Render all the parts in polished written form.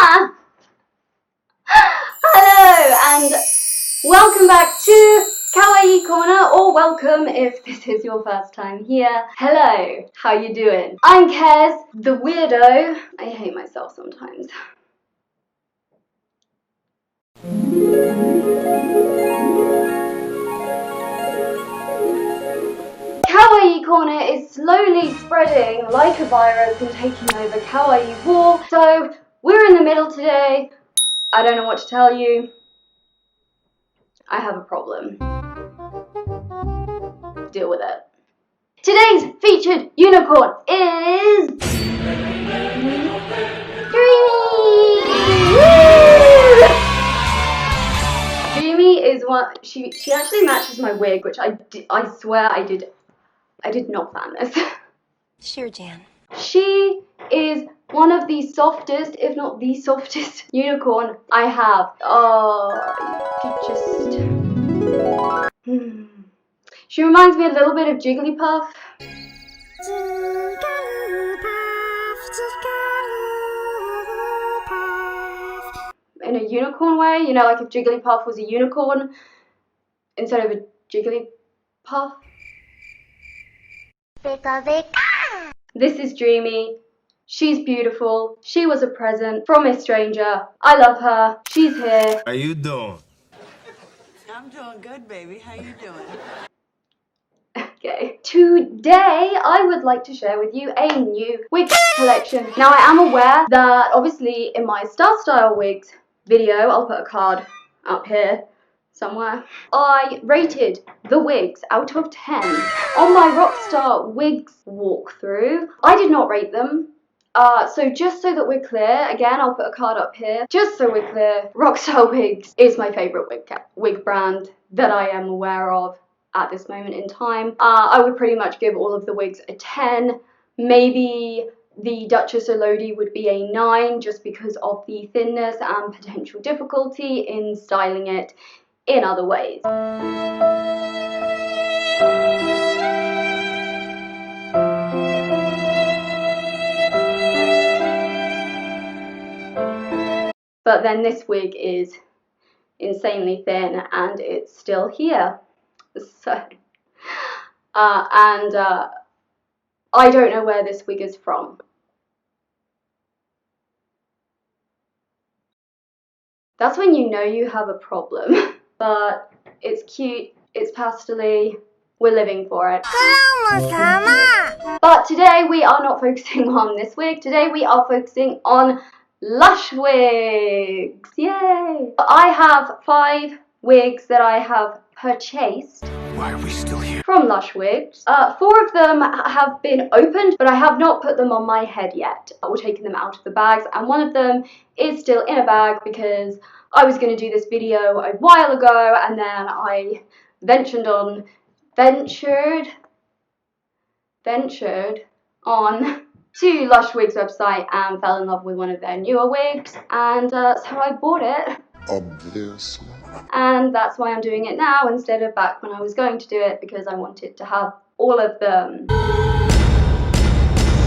Hello and welcome back to Kawaii Corner, or welcome if this is your first time here. Hello, how you doing? I'm Kez, the weirdo. I hate myself sometimes. Kawaii Corner is slowly spreading like a virus and taking over Kawaii War, so we're in the middle today. I don't know what to tell you. I have a problem. Deal with it. Today's featured unicorn is Dreamy is one. She actually matches my wig, which I swear I did not plan this. Sure, Jan. She is one of the softest, if not the softest, unicorn I have. Oh, you just. She reminds me a little bit of Jigglypuff. In a unicorn way, you know, like if Jigglypuff was a unicorn instead of a Jigglypuff. This is Dreamy. She's beautiful. She was a present from a stranger. I love her. She's here. How you doing? I'm doing good, baby. How you doing? Okay. Today, I would like to share with you a new wig collection. Now, I am aware that obviously in my Star Style Wigs video, I'll put a card up here somewhere, I rated the wigs out of 10 on my Rockstar Wigs walkthrough. I did not rate them. So just so that we're clear, again, I'll put a card up here. Just so we're clear, Rockstar Wigs is my favourite wig brand that I am aware of at this moment in time. I would pretty much give all of the wigs a 10. Maybe the Duchess Elodie would be a 9 just because of the thinness and potential difficulty in styling it in other ways. But then this wig is insanely thin and it's still here. So, I don't know where this wig is from. That's when you know you have a problem. But it's cute, it's pastel-y, we're living for it. But today we are not focusing on this wig. Today we are focusing on LUSH Wigs. Yay! I have 5 wigs that I have purchased. Why are we still here? From LUSH Wigs. 4 of them have been opened, but I have not put them on my head yet, or taken them out of the bags, and one of them is still in a bag because I was going to do this video a while ago, and then I ventured on to LUSH Wigs website and fell in love with one of their newer wigs, and so I bought it. Obviously. And that's why I'm doing it now instead of back when I was going to do it, because I wanted to have all of them.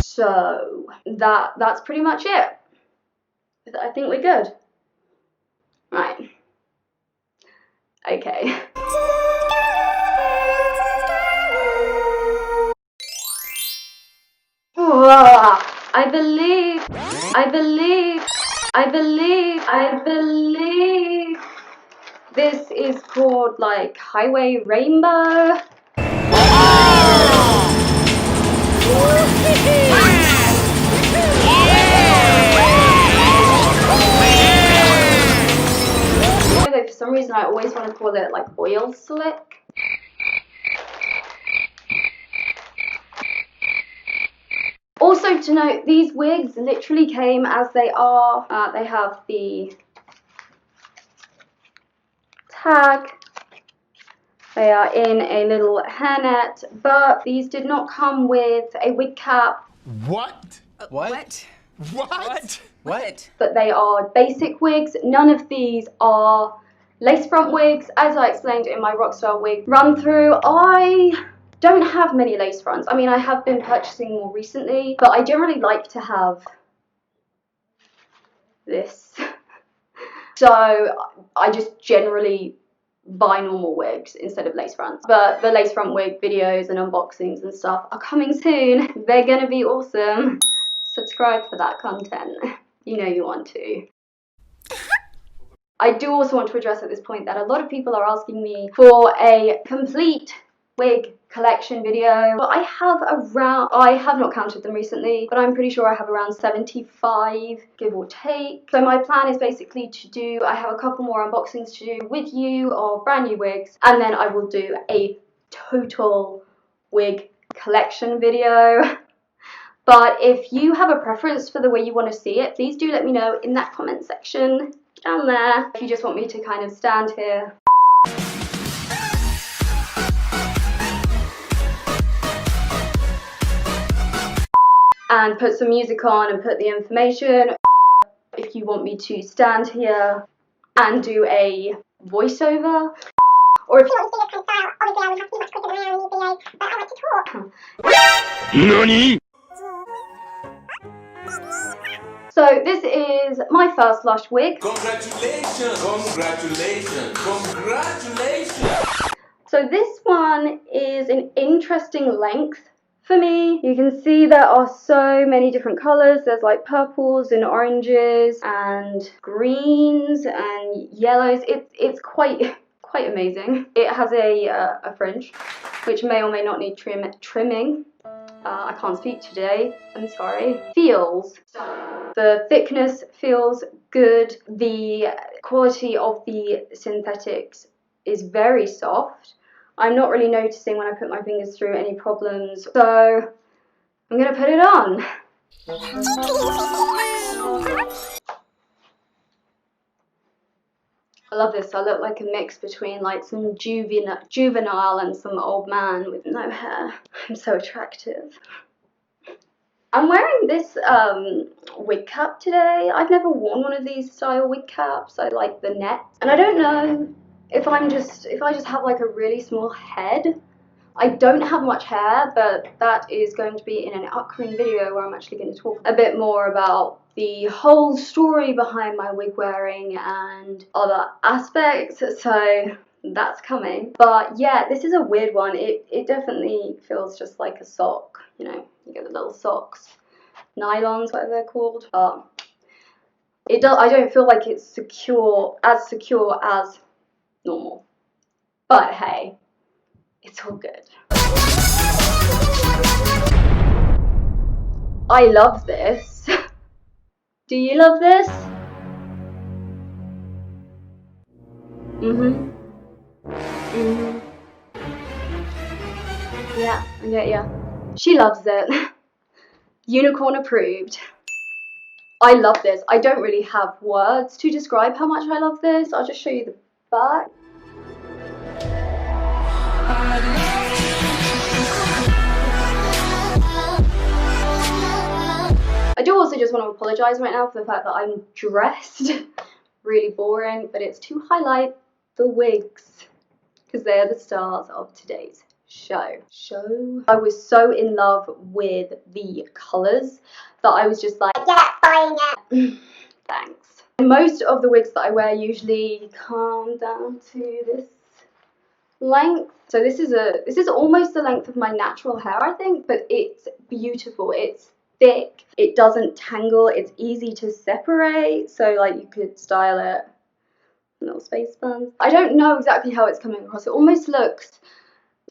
So that's pretty much it. I think we're good. Right. Okay. I believe this is called like Highway Rainbow. For some reason I always want to call it like oil slick. Also to note, these wigs literally came as they are. They have the tag. They are in a little hairnet, but these did not come with a wig cap. What? What? What? What? But they are basic wigs. None of these are lace front wigs. As I explained in my Rockstar Wig run through, I don't have many lace fronts. I mean, I have been purchasing more recently, but I generally like to have this So I just generally buy normal wigs instead of lace fronts. But the lace front wig videos and unboxings and stuff are coming soon. They're gonna be awesome. Subscribe for that content. You know you want to. I do also want to address at this point that a lot of people are asking me for a complete wig collection video. But I have not counted them recently, but I'm pretty sure I have around 75, give or take. So my plan is basically I have a couple more unboxings to do with you of brand new wigs, and then I will do a total wig collection video. But if you have a preference for the way you want to see it, please do let me know in that comment section down there. If you just want me to kind of stand here and put some music on and put the information, if you want me to stand here and do a voiceover, or if you want to see this kind of style, obviously I would have to be much quicker than I am in these videos, but I like to talk. NANI? So this is my first Lush wig. Congratulations! Congratulations! Congratulations! So this one is an interesting length for me. You can see there are so many different colours. There's like purples and oranges and greens and yellows. It's quite amazing. It has a fringe, which may or may not need trimming. I can't speak today, I'm sorry. The thickness feels good. The quality of the synthetics is very soft. I'm not really noticing when I put my fingers through any problems, so I'm gonna put it on. I love this. I look like a mix between like some juvenile and some old man with no hair. I'm so attractive. I'm wearing this wig cap today. I've never worn one of these style wig caps. I like the net. And I don't know if I just have like a really small head. I don't have much hair, but that is going to be in an upcoming video where I'm actually going to talk a bit more about the whole story behind my wig wearing and other aspects, so that's coming. But yeah, this is a weird one. It definitely feels just like a sock, you know, you get the little socks, nylons, whatever they're called. But I don't feel like it's secure as normal. But hey, it's all good. I love this. Do you love this? Yeah, I get ya. She loves it. Unicorn approved. I love this. I don't really have words to describe how much I love this. I'll just show you the back. I do also just want to apologise right now for the fact that I'm dressed really boring, but it's to highlight the wigs because they're the stars of today's show. I was so in love with the colours that I was just like, yeah, buying it. Thanks. Most of the wigs that I wear usually come down to this length. So this is almost the length of my natural hair, I think, but it's beautiful. It's thick, it doesn't tangle, it's easy to separate, so like you could style it little space buns. I don't know exactly how it's coming across. It almost looks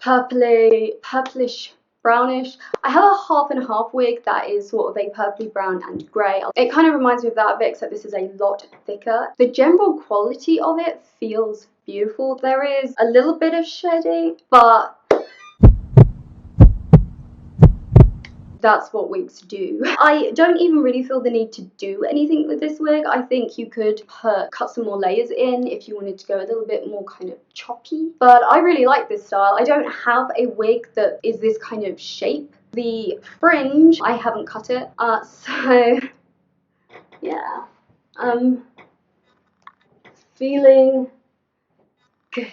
purplish brownish. I have a half and half wig that is sort of a purpley brown and grey. It kind of reminds me of that a bit, except this is a lot thicker. The general quality of it feels beautiful. There is a little bit of shedding, but that's what wigs do. I don't even really feel the need to do anything with this wig. I think you could cut some more layers in if you wanted to go a little bit more kind of choppy. But I really like this style. I don't have a wig that is this kind of shape. The fringe, I haven't cut it. So yeah, feeling good.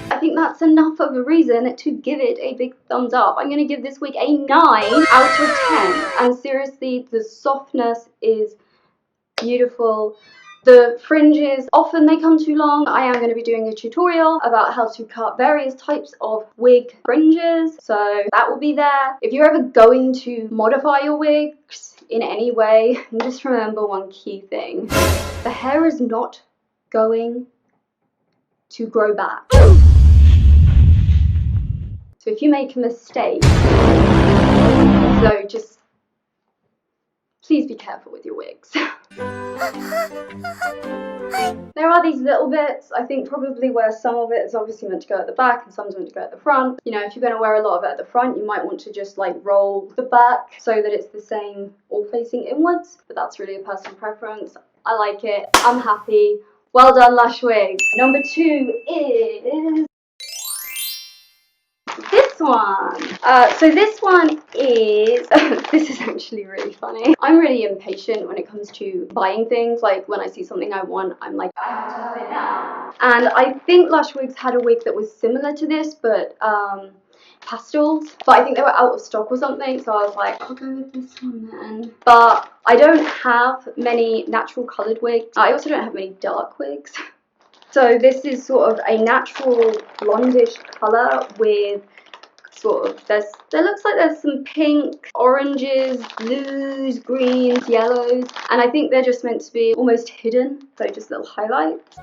I think think that's enough of a reason to give it a big thumbs up. I'm going to give this wig a 9 out of 10. And seriously, the softness is beautiful. The fringes, often they come too long. I am going to be doing a tutorial about how to cut various types of wig fringes, so that will be there. If you're ever going to modify your wigs in any way, just remember one key thing. The hair is not going to grow back. So if you make a mistake, so just please be careful with your wigs. There are these little bits, I think probably where some of it is obviously meant to go at the back and some's meant to go at the front. You know, if you're going to wear a lot of it at the front, you might want to just like roll the back so that it's the same all facing inwards, but that's really a personal preference. I like it, I'm happy. Well done, Lush Wigs. Number 2 is this one. So this one is, this is actually really funny. I'm really impatient when it comes to buying things. Like when I see something I want, I'm like, I have to have it now. And I think Lush Wigs had a wig that was similar to this, but pastels. But I think they were out of stock or something, so I was like, I'll go with this one then. But I don't have many natural coloured wigs. I also don't have many dark wigs. So this is sort of a natural blondish colour with sort of, there looks like there's some pink, oranges, blues, greens, yellows, and I think they're just meant to be almost hidden, so just little highlights.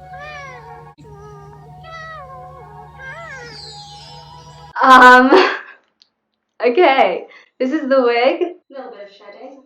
Okay, this is the wig. A little bit of shedding.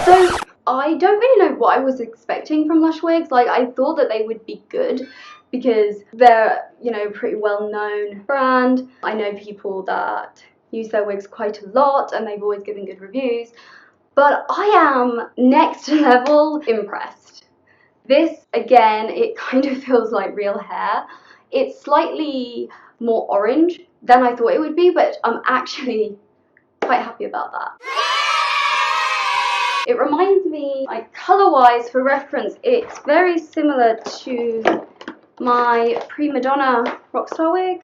So I don't really know what I was expecting from Lush Wigs. Like, I thought that they would be good because they're, you know, pretty well known brand. I know people that use their wigs quite a lot and they've always given good reviews, but I am next level impressed. This, again, it kind of feels like real hair. It's slightly more orange than I thought it would be, but I'm actually quite happy about that. It reminds me, like, colour-wise, for reference, it's very similar to my Prima Donna Rockstar wig.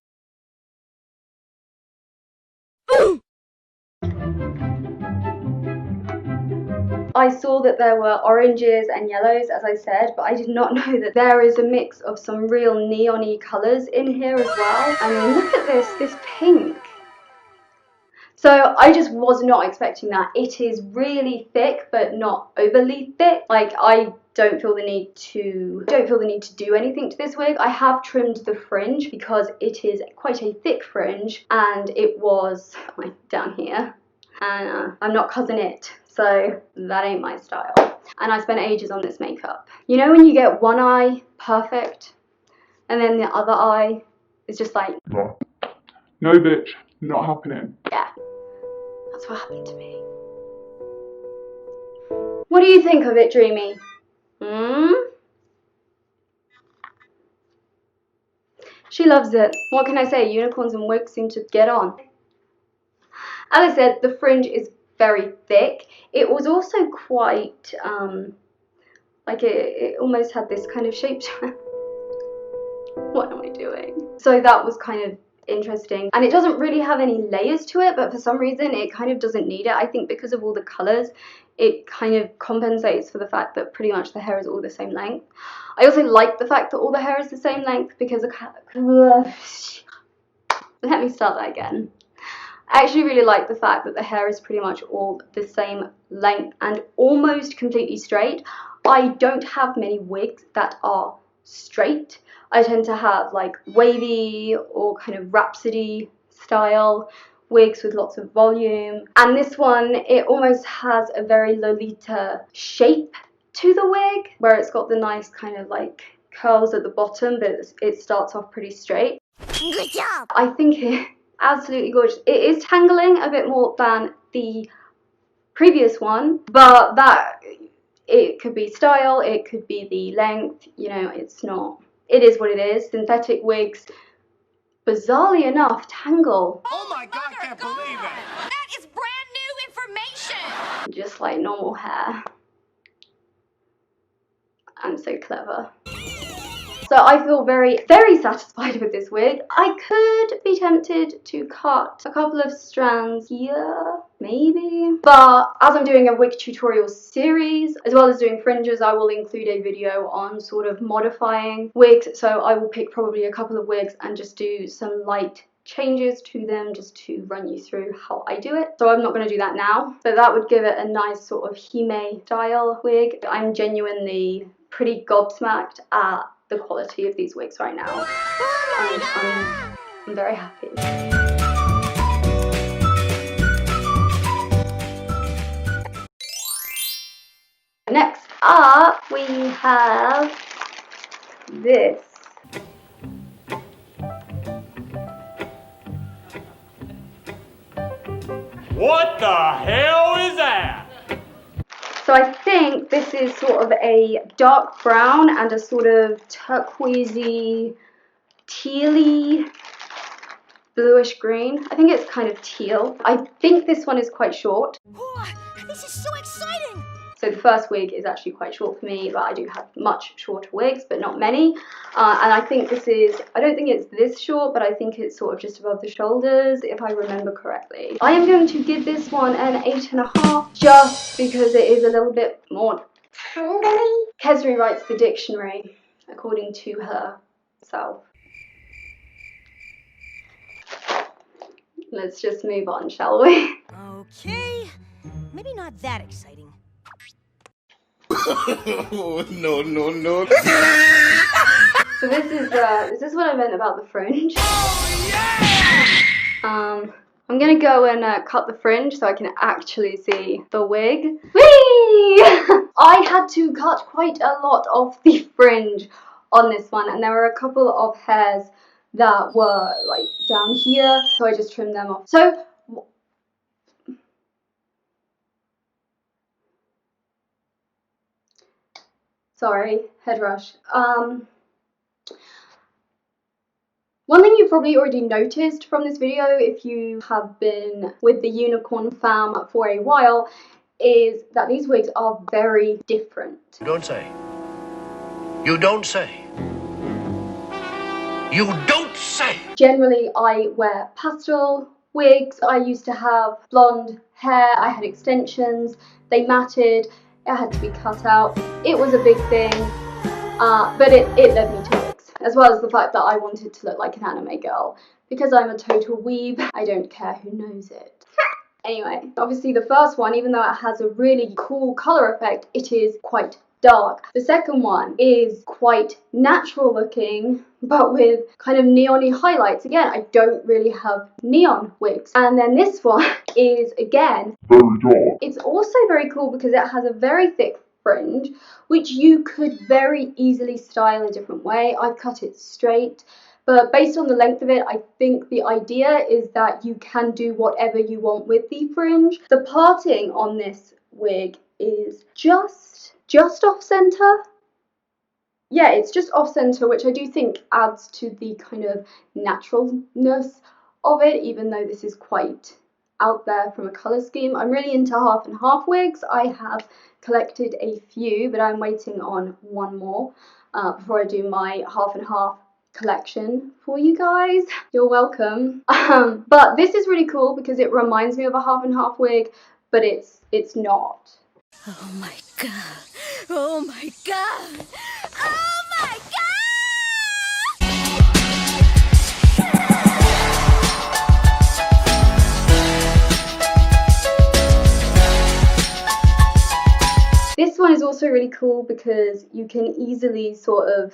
I saw that there were oranges and yellows, as I said, but I did not know that there is a mix of some real neon-y colours in here as well. I mean, look at this pink. So I just was not expecting that. It is really thick, but not overly thick. Like, I don't feel the need to do anything to this wig. I have trimmed the fringe because it is quite a thick fringe, and it was like down here, and I'm not cousin it, so that ain't my style. And I spent ages on this makeup. You know when you get one eye perfect, and then the other eye is just like, no bitch, not happening. Yeah. That's what happened to me. What do you think of it, Dreamy? She loves it. What can I say? Unicorns and wigs seem to get on. As I said, the fringe is very thick. It was also quite, like it almost had this kind of shape to it. What am I doing? So that was kind of interesting, and it doesn't really have any layers to it, but for some reason it kind of doesn't need it. I think because of all the colours, it kind of compensates for the fact that pretty much the hair is all the same length. I also like the fact that all the hair is the same length because let me start that again. I actually really like the fact that the hair is pretty much all the same length and almost completely straight. I don't have many wigs that are straight. I tend to have like wavy or kind of rhapsody style wigs with lots of volume, and this one, it almost has a very Lolita shape to the wig, where it's got the nice kind of like curls at the bottom, but it starts off pretty straight. Good job! I think it's absolutely gorgeous. It is tangling a bit more than the previous one, but that It could be style, it could be the length, you know, it's not. It is what it is. Synthetic wigs, bizarrely enough, tangle. Oh my God, I can't believe it. That is brand new information! Just like normal hair. I'm so clever. So I feel very, very satisfied with this wig. I could be tempted to cut a couple of strands here, maybe. But as I'm doing a wig tutorial series, as well as doing fringes, I will include a video on sort of modifying wigs. So I will pick probably a couple of wigs and just do some light changes to them just to run you through how I do it. So I'm not going to do that now, but that would give it a nice sort of Hime style wig. I'm genuinely pretty gobsmacked at the quality of these wigs right now. I'm very happy. Next up, we have this. What the hell is that? So I think this is sort of a dark brown and a sort of turquoisey, tealy, bluish green. I think it's kind of teal. I think this one is quite short. This is so exciting! So the first wig is actually quite short for me, but I do have much shorter wigs, but not many. And I think this is, I don't think it's this short, but I think it's sort of just above the shoulders, if I remember correctly. I am going to give this one an 8.5, just because it is a little bit more tangly. Kez rewrites the dictionary, according to herself. Let's just move on, shall we? Okay, maybe not that exciting. No, no, no. So this is what I meant about the fringe. Oh, yeah! I'm gonna go and cut the fringe so I can actually see the wig. Whee! I had to cut quite a lot of the fringe on this one, and there were a couple of hairs that were like down here, so I just trimmed them off. So sorry, head rush. One thing you've probably already noticed from this video, if you have been with the unicorn fam for a while, is that these wigs are very different. You don't say. You don't say. You don't say. Generally, I wear pastel wigs. I used to have blonde hair, I had extensions, they matted, it had to be cut out. It was a big thing, but it led me to wigs, as well as the fact that I wanted to look like an anime girl. Because I'm a total weeb, I don't care who knows it. Anyway, obviously the first one, even though it has a really cool colour effect, it is quite dark. The second one is quite natural looking, but with kind of neon-y highlights. Again, I don't really have neon wigs. And then this one is, again, Very dark. it's also very cool because it has a very thick fringe, which you could very easily style a different way. I cut it straight, but based on the length of it, I think the idea is that you can do whatever you want with the fringe. The parting on this wig is just off center. Yeah, it's just off center, which I do think adds to the kind of naturalness of it, even though this is quite out there from a color scheme. I'm really into half and half wigs. I have collected a few, but I'm waiting on one more before I do my half and half collection for you guys. You're welcome. But this is really cool because it reminds me of a half and half wig, but it's not. Oh my god. Oh my god. Oh my god! This one is also really cool because you can easily sort of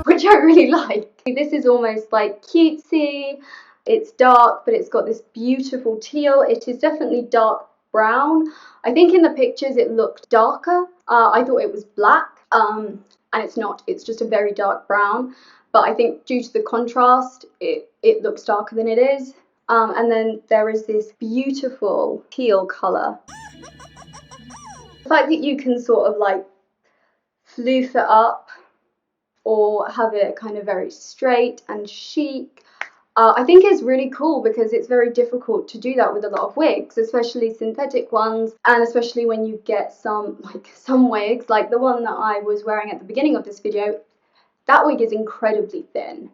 which I really like. This is almost like cutesy. It's dark, but it's got this beautiful teal. It is definitely dark brown. I think in the pictures it looked darker. I thought it was black, and it's not. It's just a very dark brown. but I think due to the contrast, it looks darker than it is. And then there is this beautiful teal colour. The fact that you can sort of like floof it up or have it kind of very straight and chic, I think is really cool, because it's very difficult to do that with a lot of wigs, especially synthetic ones, and especially when you get some wigs, like the one that I was wearing at the beginning of this video. That wig is incredibly thin.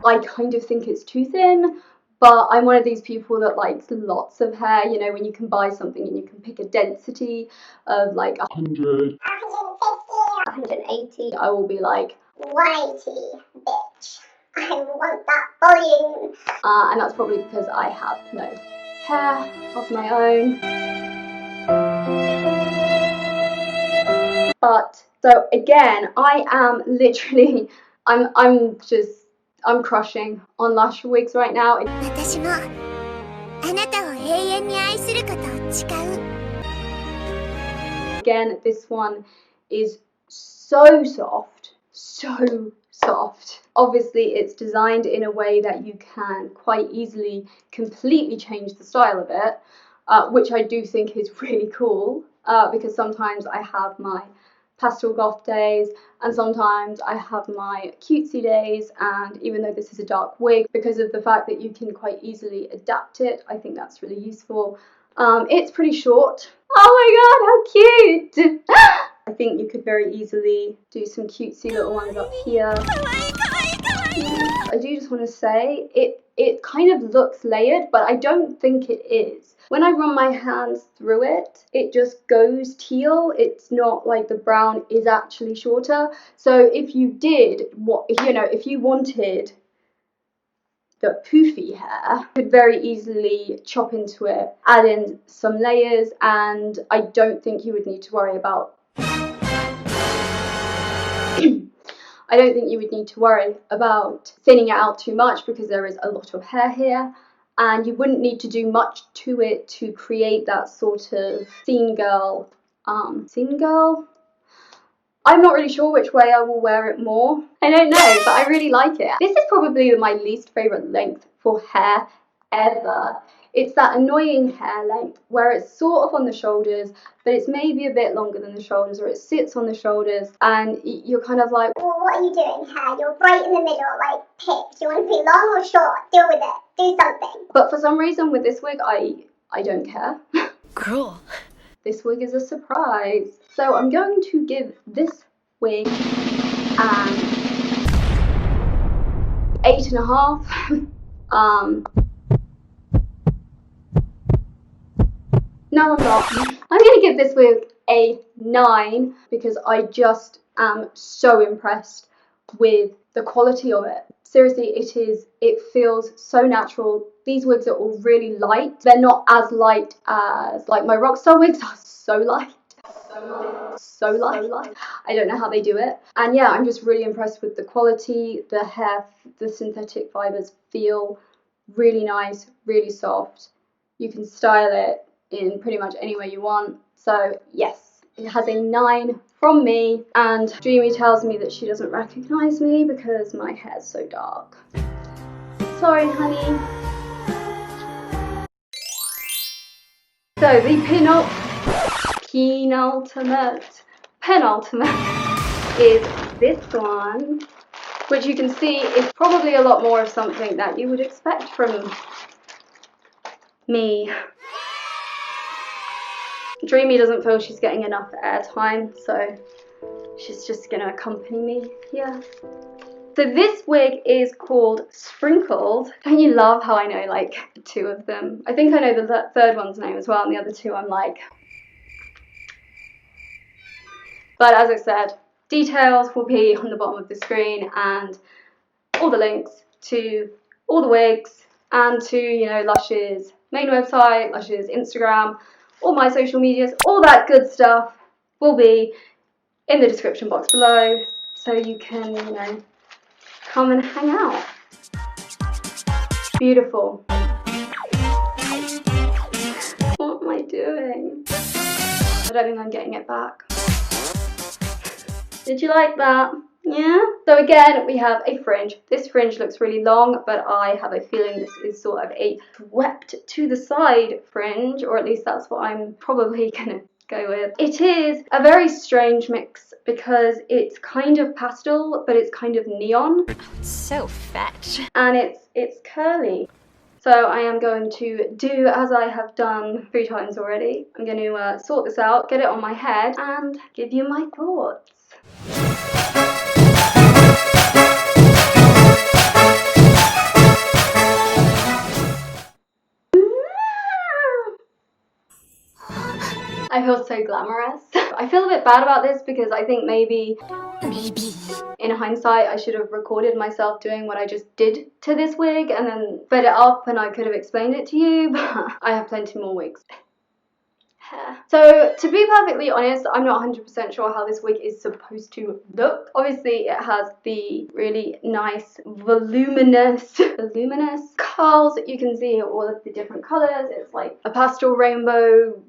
I kind of think it's too thin, but I'm one of these people that likes lots of hair. You know, when you can buy something and you can pick a density of like 100, 180, I will be like, 180, bitch. I want that volume. And that's probably because I have no hair of my own. But so again, I am literally, I'm crushing on Lush wigs right now. Again, this one is so soft, so soft. Obviously, it's designed in a way that you can quite easily completely change the style of it, which I do think is really cool, because sometimes I have my pastel goth days and sometimes I have my cutesy days, and even though this is a dark wig, because of the fact that you can quite easily adapt it, I think that's really useful. It's pretty short. Oh my god, how cute! I think you could very easily do some cutesy little ones up here. I do just want to say, it kind of looks layered, but I don't think it is. When I run my hands through it, it just goes teal. It's not like the brown is actually shorter. So if you did, if you wanted the poofy hair, you could very easily chop into it, add in some layers, and I don't think you would need to worry about I don't think you would need to worry about thinning it out too much, because there is a lot of hair here, and you wouldn't need to do much to it to create that sort of scene girl. I'm not really sure which way I will wear it more. I don't know, but I really like it. This is probably my least favourite length for hair ever. It's that annoying hair length where it's sort of on the shoulders, but it's maybe a bit longer than the shoulders, or it sits on the shoulders, and you're kind of like, well, what are you doing here? You're right in the middle, like, pick. Do you want to be long or short? Deal with it. Do something. But for some reason with this wig, I don't care. Cruel. This wig is a surprise. So I'm going to give this wig 8.5. No, I'm not. I'm going to give this wig a 9, because I just am so impressed with the quality of it. Seriously, it feels so natural. These wigs are all really light. They're not as light as, like, my Rockstar wigs are so light. So light. I don't know how they do it. And yeah, I'm just really impressed with the quality. The hair, the synthetic fibers feel really nice, really soft. You can style it in pretty much any way you want. So yes, it has a 9 from me, and Dreamy tells me that she doesn't recognize me because my hair's so dark. Sorry, honey. So the penultimate is this one, which you can see is probably a lot more of something that you would expect from me. Dreamy doesn't feel she's getting enough airtime, so she's just gonna accompany me here. So this wig is called Sprinkled. Don't you love how I know like 2 of them? I think I know the third one's name as well, and the other 2 I'm like. But as I said, details will be on the bottom of the screen, and all the links to all the wigs and to, you know, Lush's main website, Lush's Instagram, all my social medias, all that good stuff will be in the description box below, so you can, you know, come and hang out. Beautiful. What am I doing? I don't think I'm getting it back. Did you like that? Yeah. So again, we have a fringe. This fringe looks really long, but I have a feeling this is sort of a swept to the side fringe, or at least that's what I'm probably gonna go with. It is a very strange mix because it's kind of pastel, but it's kind of neon. So fetch. And it's curly. So I am going to do as I have done 3 times already. I'm going to sort this out, get it on my head, and give you my thoughts. I feel so glamorous. I feel a bit bad about this because I think maybe in hindsight I should have recorded myself doing what I just did to this wig and then sped it up and I could have explained it to you, but I have plenty more wigs. So to be perfectly honest, I'm not 100% sure how this wig is supposed to look. Obviously it has the really nice voluminous curls. You can see all of the different colours. It's like a pastel rainbow,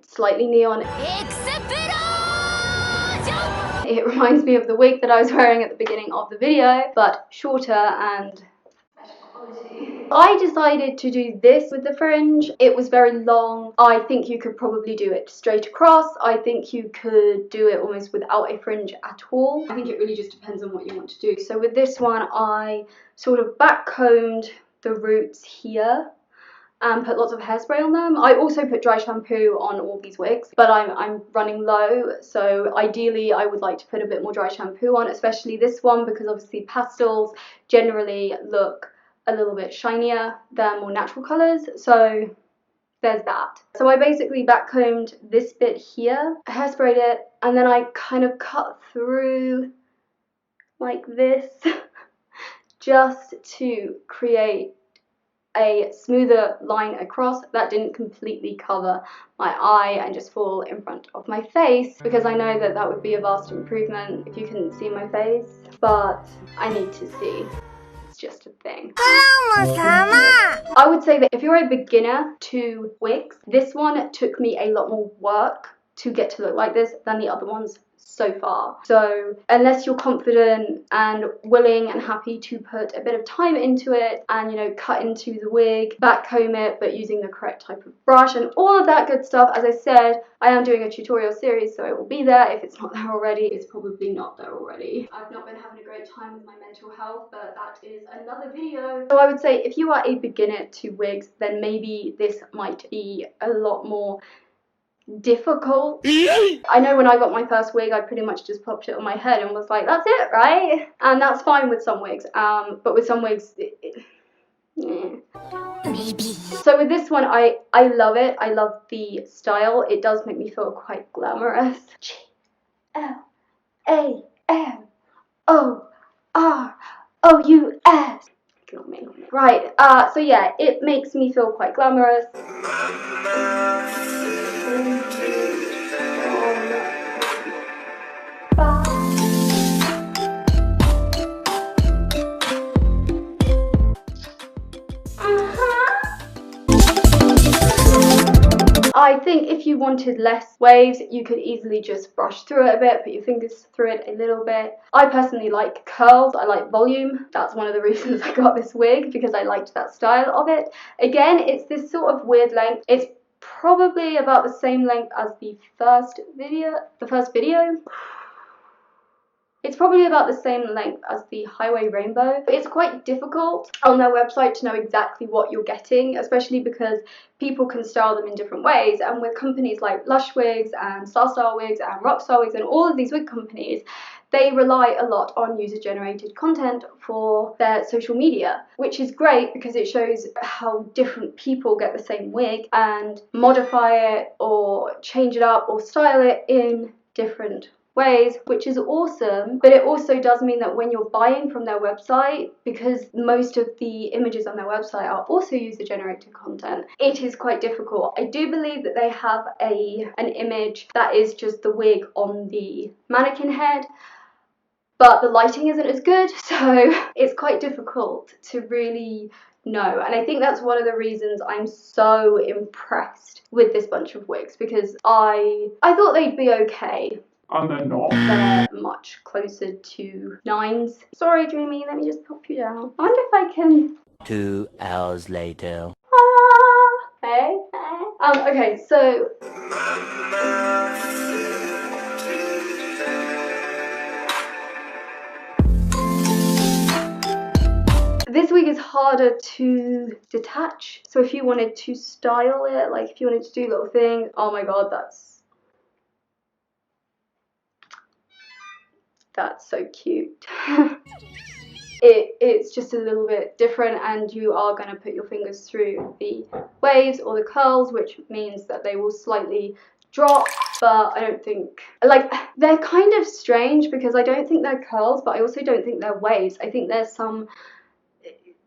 slightly neon. It reminds me of the wig that I was wearing at the beginning of the video, but shorter and I decided to do this with the fringe. It was very long. I think you could probably do it straight across. I think you could do it almost without a fringe at all. I think it really just depends on what you want to do. So with this one, I sort of backcombed the roots here and put lots of hairspray on them. I also put dry shampoo on all these wigs, but I'm running low, so ideally I would like to put a bit more dry shampoo on, especially this one, because obviously pastels generally look a little bit shinier than more natural colours, so there's that. So I basically backcombed this bit here, hairsprayed it, and then I kind of cut through like this just to create a smoother line across that didn't completely cover my eye and just fall in front of my face, because I know that that would be a vast improvement if you couldn't see my face, but I need to see. Just a thing. I would say that if you're a beginner to wigs, this one took me a lot more work to get to look like this than the other ones so far. So unless you're confident and willing and happy to put a bit of time into it and, you know, cut into the wig, backcomb it but using the correct type of brush and all of that good stuff, as I said, I am doing a tutorial series, so it will be there. If it's not there already, it's probably not there already. I've not been having a great time with my mental health, but that is another video. So I would say if you are a beginner to wigs, then maybe this might be a lot more difficult. I know when I got my first wig, I pretty much just popped it on my head and was like, that's it, right? And that's fine with some wigs, but with some wigs, So with this one, I love it. I love the style. It does make me feel quite glamorous. GLAMOROUS. Ignore me. Right, so yeah, it makes me feel quite glamorous. I think if you wanted less waves, you could easily just brush through it a bit, put your fingers through it a little bit. I personally like curls, I like volume. That's one of the reasons I got this wig, because I liked that style of it. Again, it's this sort of weird length. It's probably about the same length as the first video. It's probably about the same length as the Highway Rainbow. It's quite difficult on their website to know exactly what you're getting, especially because people can style them in different ways. And with companies like Lush Wigs and Style Wigs and Rockstar Wigs and all of these wig companies, they rely a lot on user-generated content for their social media, which is great because it shows how different people get the same wig and modify it or change it up or style it in different ways, which is awesome. But it also does mean that when you're buying from their website, because most of the images on their website are also user-generated content, it is quite difficult. I do believe that they have an image that is just the wig on the mannequin head, but the lighting isn't as good, so it's quite difficult to really know. And I think that's one of the reasons I'm so impressed with this bunch of wigs, because I thought they'd be okay, and they're not. They're much closer to 9s. Sorry, Dreamy, let me just pop you down. I wonder if I can... 2 hours later. Hey. Okay, so... This wig is harder to detach. So if you wanted to style it, like if you wanted to do little things, oh my god, that's so cute. It's just a little bit different, and you are going to put your fingers through the waves or the curls, which means that they will slightly drop, but I don't think, like, they're kind of strange because I don't think they're curls, but I also don't think they're waves. I think there's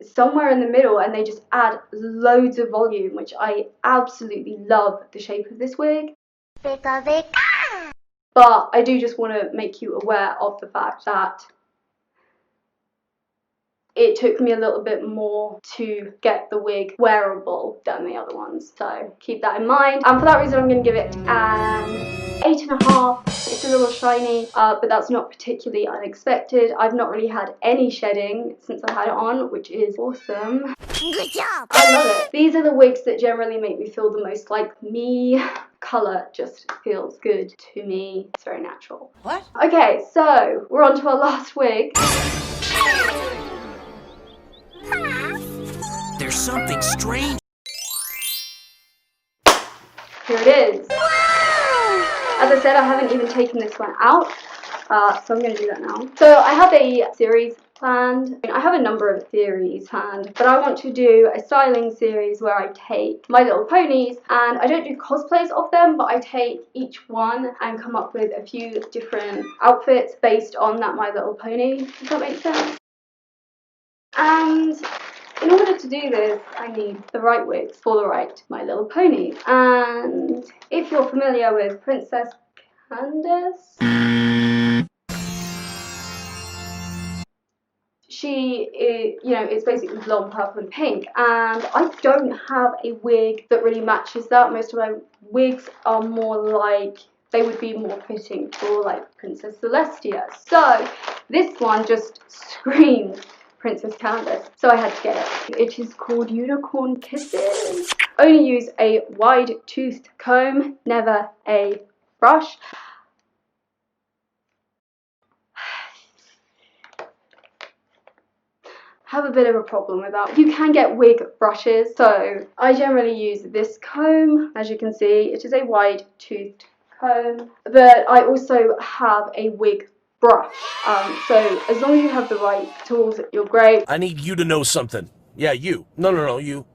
somewhere in the middle, and they just add loads of volume, which I absolutely love the shape of this wig. But I do just want to make you aware of the fact that it took me a little bit more to get the wig wearable than the other ones, so keep that in mind. And for that reason, I'm going to give it an 8.5. It's a little shiny, but that's not particularly unexpected. I've not really had any shedding since I had it on, which is awesome. Good job! I love it. These are the wigs that generally make me feel the most like me. Colour just feels good to me. It's very natural. What? Okay, so we're on to our last wig. There's something strange. Here it is. As I said, I haven't even taken this one out, so I'm going to do that now. So I have a series planned. I have a number of series planned, but I want to do a styling series where I take My Little Ponies, and I don't do cosplays of them, but I take each one and come up with a few different outfits based on that My Little Pony. Does that make sense? And in order to do this, I need the right wigs for the right My Little Ponies. And if you're familiar with Princess Candace, she is, you know, it's basically blonde, purple and pink, and I don't have a wig that really matches that. Most of my wigs are more like, they would be more fitting for like Princess Celestia. So this one just screams Princess Candace, so I had to get it. It is called Unicorn Kisses. Only use a wide toothed comb, never a brush. Have a bit of a problem with that. You can get wig brushes, so I generally use this comb. As you can see, it is a wide toothed comb, but I also have a wig brush, so as long as you have the right tools, you're great. I need you to know something. Yeah, you. No, you.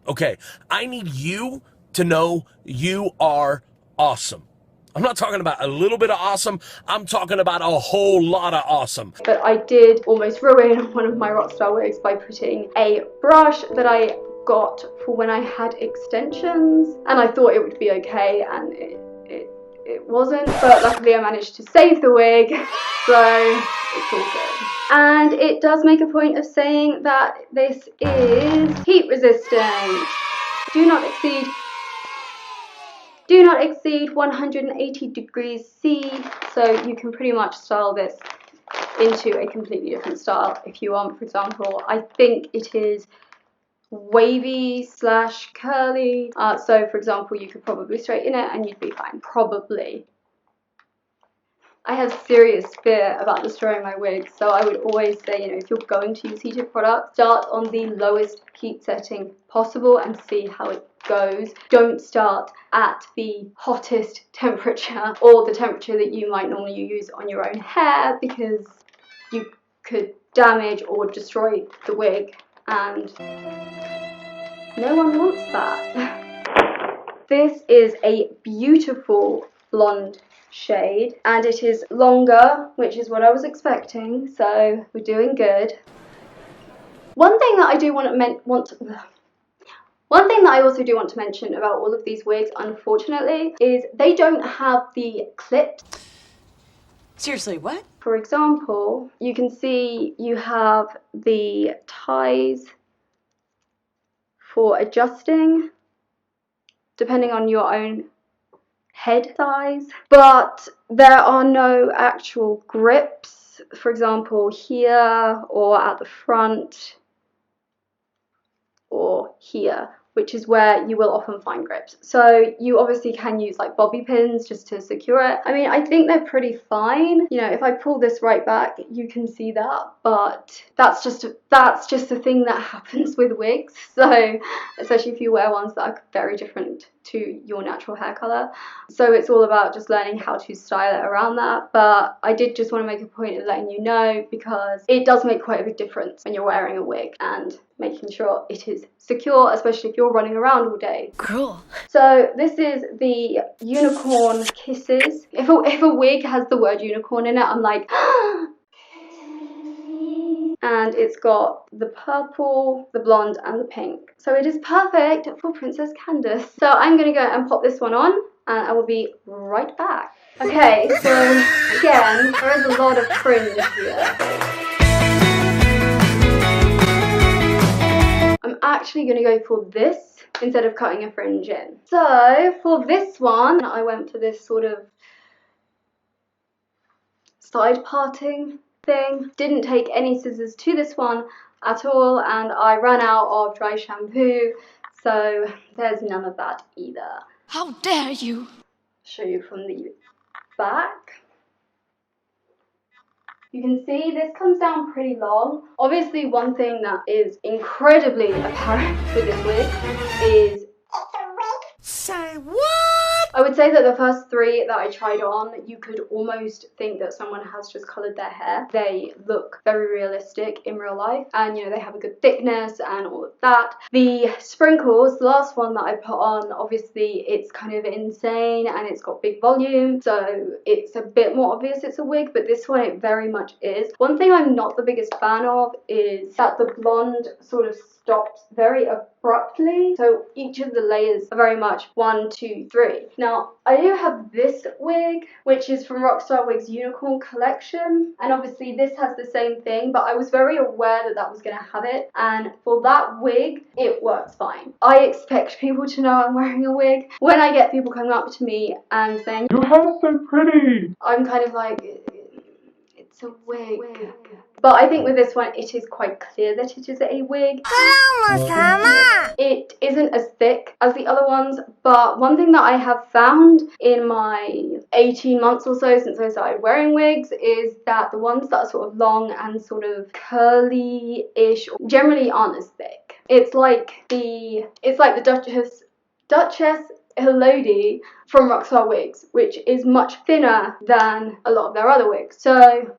Okay, I need you to know you are awesome. I'm not talking about a little bit of awesome, I'm talking about a whole lot of awesome. But I did almost ruin one of my rockstar wigs by putting a brush that I got for when I had extensions, and I thought it would be okay, and it wasn't, but luckily I managed to save the wig, so it's all good. And it does make a point of saying that this is heat resistant. Do not exceed 180 degrees C, so you can pretty much style this into a completely different style if you want. For example, I think it is wavy / curly, so for example you could probably straighten it and you'd be fine, probably. I have serious fear about destroying my wig, so I would always say, you know, if you're going to use heated products, start on the lowest heat setting possible and see how it goes. Don't start at the hottest temperature or the temperature that you might normally use on your own hair, because you could damage or destroy the wig, and no one wants that. This is a beautiful blonde shade, and it is longer, which is what I was expecting, so we're doing good. One thing that I also do want to mention about all of these wigs, unfortunately, is they don't have the clips. Seriously, what? For example, you can see you have the ties for adjusting depending on your own head size, but there are no actual grips, for example here or at the front or here, which is where you will often find grips. So you obviously can use like bobby pins just to secure it. I mean, I think they're pretty fine. You know, if I pull this right back, you can see that, but that's just a thing that happens with wigs. So especially if you wear ones that are very different to your natural hair color. So it's all about just learning how to style it around that. But I did just want to make a point of letting you know, because it does make quite a big difference when you're wearing a wig and making sure it is secure, especially if you're running around all day. Cruel. So this is the unicorn kisses. If a wig has the word unicorn in it, I'm like, and it's got the purple, the blonde, and the pink. So it is perfect for Princess Candace. So I'm gonna go and pop this one on, and I will be right back. Okay, so again, there is a lot of fringe here. I'm actually going to go for this instead of cutting a fringe in. So for this one, I went for this sort of side parting thing. Didn't take any scissors to this one at all, and I ran out of dry shampoo, so there's none of that either. How dare you? Show you from the back. You can see this comes down pretty long. Obviously, one thing that is incredibly apparent with this wig is Say what? I would say that the first three that I tried on, you could almost think that someone has just coloured their hair. They look very realistic in real life, and you know, they have a good thickness and all of that. The sprinkles, the last one that I put on, obviously it's kind of insane and it's got big volume, so it's a bit more obvious it's a wig, but this one it very much is. One thing I'm not the biggest fan of is that the blonde sort of stops very abruptly, so each of the layers are very much 1, 2, 3. Now I do have this wig, which is from Rockstar Wigs Unicorn Collection, and obviously this has the same thing, but I was very aware that that was going to have it, and for that wig it works fine. I expect people to know I'm wearing a wig. When I get people coming up to me and saying, Your hair's so pretty, I'm kind of like, it's a wig. But I think with this one, it is quite clear that it is a wig. It isn't as thick as the other ones, but one thing that I have found in my 18 months or so since I started wearing wigs is that the ones that are sort of long and sort of curly-ish generally aren't as thick. It's like the Duchess Elodie from Rockstar Wigs, which is much thinner than a lot of their other wigs. So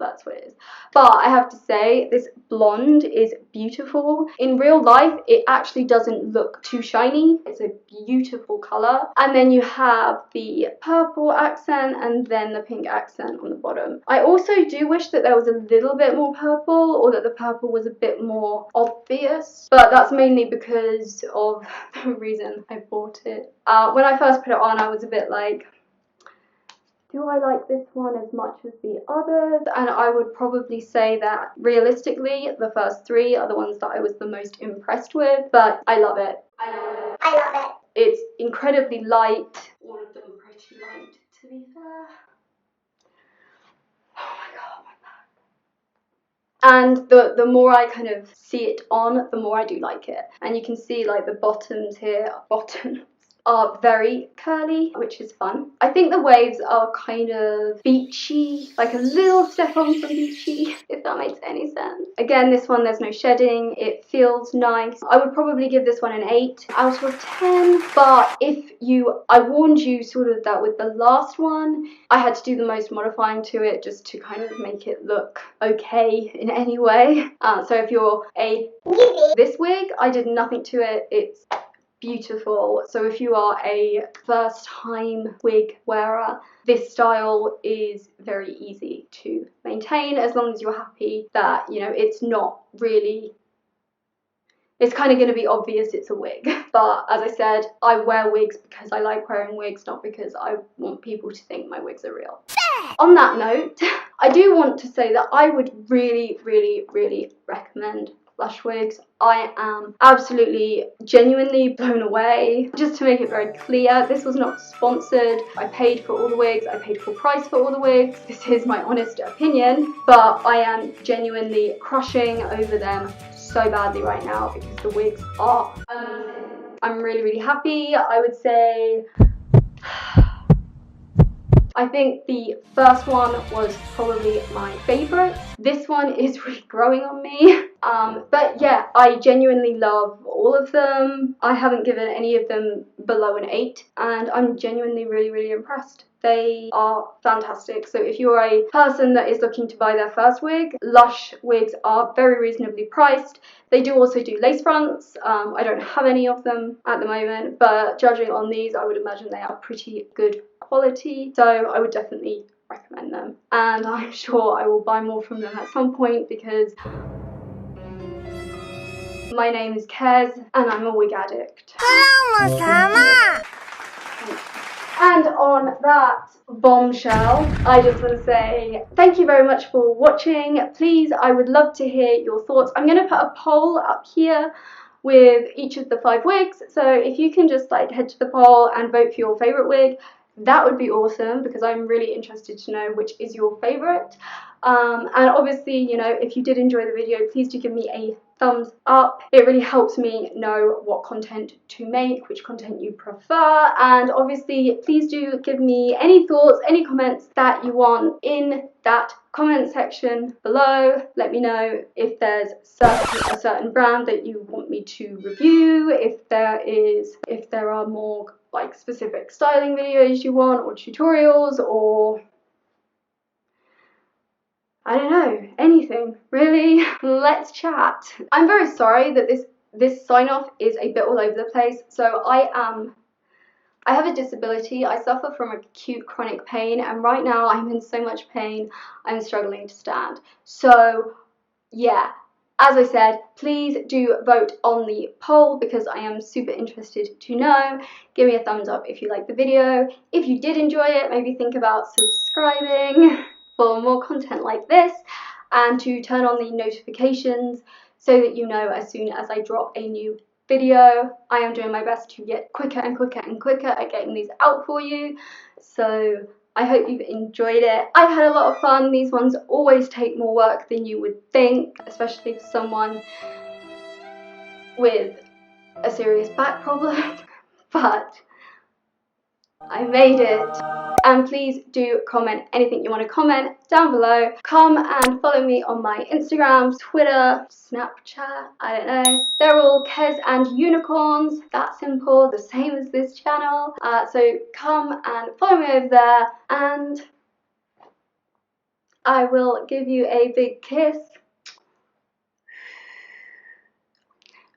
that's what it is. But I have to say, this blonde is beautiful. In real life, it actually doesn't look too shiny. It's a beautiful colour. And then you have the purple accent and then the pink accent on the bottom. I also do wish that there was a little bit more purple, or that the purple was a bit more obvious. But that's mainly because of the reason I bought it. When I first put it on, I was a bit like, do I like this one as much as the others? And I would probably say that realistically, the first three are the ones that I was the most impressed with, but I love it. I love it. It's incredibly light. All of them are pretty light, to be fair. Oh my god, my back. And the more I kind of see it on, the more I do like it. And you can see like the bottoms here, are very curly, which is fun. I think the waves are kind of beachy, like a little step on from beachy, if that makes any sense. Again, this one, there's no shedding, it feels nice. I would probably give this one an 8 out of 10, but I warned you sort of that with the last one, I had to do the most modifying to it just to kind of make it look okay in any way. So if you're this wig, I did nothing to it, it's beautiful. So if you are a first time wig wearer, this style is very easy to maintain as long as you're happy that, you know, it's not really, it's kind of going to be obvious it's a wig. But as I said, I wear wigs because I like wearing wigs, not because I want people to think my wigs are real. On that note, I do want to say that I would really, really, really recommend Lush Wigs. I am absolutely genuinely blown away. Just to make it very clear, this was not sponsored. I paid for all the wigs, I paid full price for all the wigs. This is my honest opinion, but I am genuinely crushing over them so badly right now because the wigs are amazing. I'm really, really happy. I would say I think the first one was probably my favourite. This one is really growing on me. But yeah, I genuinely love all of them. I haven't given any of them below an 8, and I'm genuinely really, really impressed. They are fantastic. So if you're a person that is looking to buy their first wig, Lush Wigs are very reasonably priced. They do also do lace fronts. I don't have any of them at the moment, but judging on these, I would imagine they are pretty good quality. So I would definitely recommend them. And I'm sure I will buy more from them at some point because my name is Kez and I'm a wig addict. And on that bombshell, I just want to say thank you very much for watching. Please, I would love to hear your thoughts. I'm going to put a poll up here with each of the 5 wigs. So if you can just like head to the poll and vote for your favourite wig, that would be awesome because I'm really interested to know which is your favourite. And obviously, you know, if you did enjoy the video, please do give me a thumbs up. It really helps me know what content to make, which content you prefer, and obviously please do give me any thoughts, any comments that you want in that comment section below. Let me know if there's a certain brand that you want me to review, if there are more like specific styling videos you want, or tutorials, or I don't know, anything, really. Let's chat. I'm very sorry that this sign off is a bit all over the place. So I have a disability. I suffer from acute chronic pain, and right now I'm in so much pain, I'm struggling to stand. So yeah, as I said, please do vote on the poll because I am super interested to know. Give me a thumbs up if you liked the video. If you did enjoy it, maybe think about subscribing for more content like this, and to turn on the notifications so that you know as soon as I drop a new video. I am doing my best to get quicker and quicker and quicker at getting these out for you. So I hope you've enjoyed it. I've had a lot of fun. These ones always take more work than you would think, especially for someone with a serious back problem. But I made it. And please do comment anything you want to comment down below. Come and follow me on my Instagram, Twitter, Snapchat, I don't know. They're all kezandunicorns. That simple, the same as this channel. So come and follow me over there, and I will give you a big kiss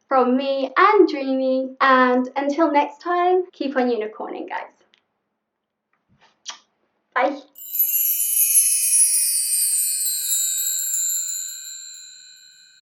from me and Dreamy. And until next time, keep on unicorning, guys. Bye.